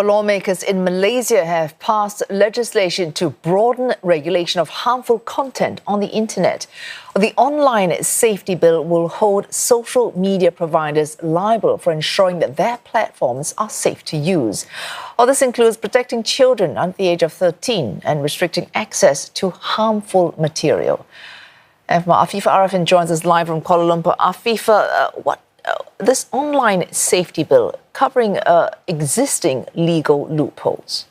Lawmakers in Malaysia have passed legislation to broaden regulation of harmful content on the internet. The online safety bill will hold social media providers liable for ensuring that their platforms are safe to use. This includes protecting children under the age of 13 and restricting access to harmful material. And Afifa Arifin joins us live from Kuala Lumpur. Afifa, this online safety bill covering existing legal loopholes?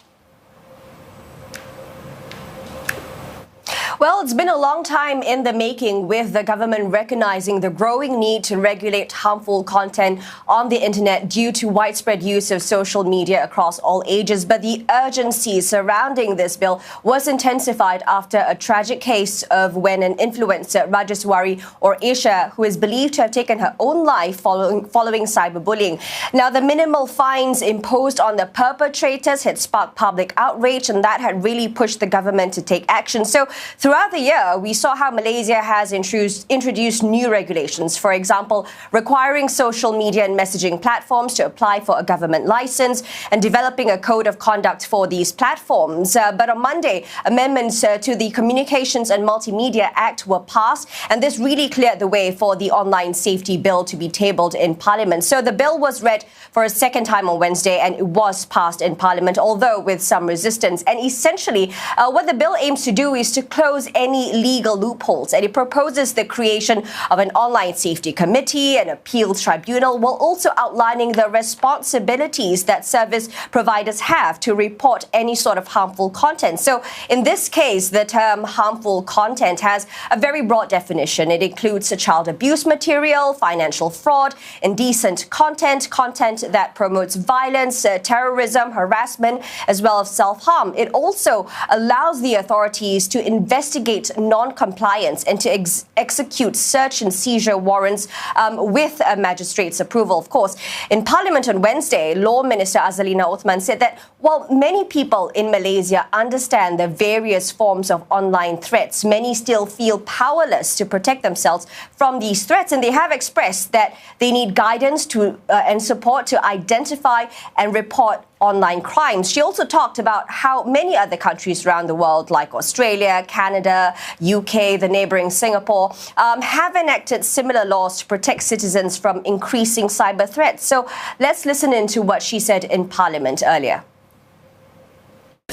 Well, it's been a long time in the making, with the government recognizing the growing need to regulate harmful content on the internet due to widespread use of social media across all ages. But the urgency surrounding this bill was intensified after a tragic case of when an influencer, Rajaswari or Asia, who is believed to have taken her own life following cyberbullying. Now, the minimal fines imposed on the perpetrators had sparked public outrage, and that had really pushed the government to take action. So, throughout the year, we saw how Malaysia has introduced new regulations. For example, requiring social media and messaging platforms to apply for a government license and developing a code of conduct for these platforms. But on Monday, amendments to the Communications and Multimedia Act were passed, and this really cleared the way for the online safety bill to be tabled in Parliament. So the bill was read for a second time on Wednesday, and it was passed in Parliament, although with some resistance. And essentially, what the bill aims to do is to close any legal loopholes, and it proposes the creation of an online safety committee, an appeals tribunal, while also outlining the responsibilities that service providers have to report any sort of harmful content. So in this case, the term harmful content has a very broad definition. It includes child abuse material, financial fraud, indecent content, content that promotes violence, terrorism, harassment, as well as self-harm. It also allows the authorities to investigate non-compliance and to execute search and seizure warrants with a magistrate's approval, of course. In Parliament on Wednesday, Law Minister Azalina Othman said that while many people in Malaysia understand the various forms of online threats, many still feel powerless to protect themselves from these threats, and they have expressed that they need guidance and support to identify and report online crimes. She also talked about how many other countries around the world, like Australia, Canada, UK, the neighbouring Singapore, have enacted similar laws to protect citizens from increasing cyber threats. So let's listen into what she said in Parliament earlier.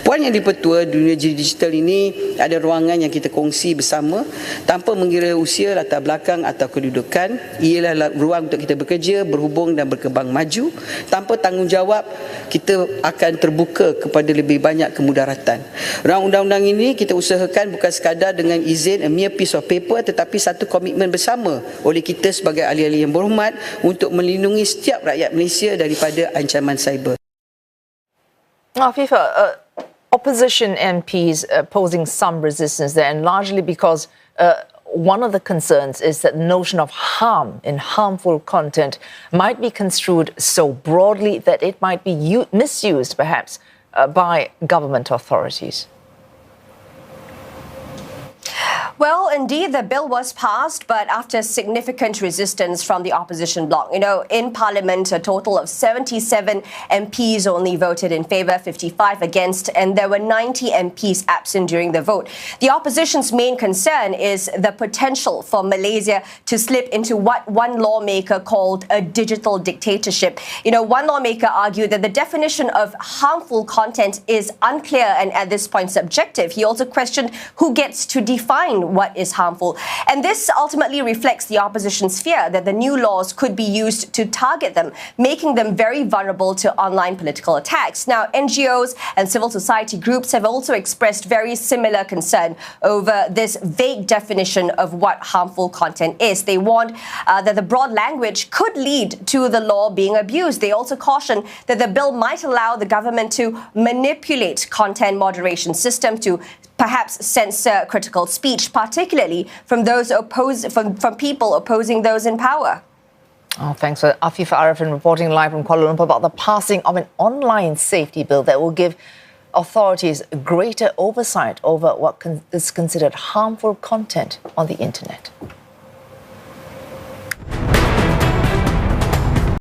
Poin yang dipertua, dunia digital ini ada ruangan yang kita kongsi bersama tanpa mengira usia, latar belakang atau kedudukan. Ialah ruang untuk kita bekerja, berhubung dan berkembang maju. Tanpa tanggungjawab, kita akan terbuka kepada lebih banyak kemudaratan. Rang undang-undang ini kita usahakan bukan sekadar dengan izin, a mere piece of paper, tetapi satu komitmen bersama oleh kita sebagai ahli-ahli yang berhormat untuk melindungi setiap rakyat Malaysia daripada ancaman cyber. Afifa, opposition MPs posing some resistance there, and largely because one of the concerns is that the notion of harm in harmful content might be construed so broadly that it might be misused, perhaps, by government authorities. Well, indeed, the bill was passed, but after significant resistance from the opposition bloc. In Parliament, a total of 77 MPs only voted in favour, 55 against, and there were 90 MPs absent during the vote. The opposition's main concern is the potential for Malaysia to slip into what one lawmaker called a digital dictatorship. One lawmaker argued that the definition of harmful content is unclear and at this point subjective. He also questioned who gets to define what is harmful. And this ultimately reflects the opposition's fear that the new laws could be used to target them, making them very vulnerable to online political attacks. Now, NGOs and civil society groups have also expressed very similar concern over this vague definition of what harmful content is. They warned that the broad language could lead to the law being abused. They also cautioned that the bill might allow the government to manipulate content moderation systems to perhaps censor critical speech, particularly from those from people opposing those in power. Thanks for Afifa Arifin reporting live from Kuala Lumpur about the passing of an online safety bill that will give authorities greater oversight over what is considered harmful content on the internet.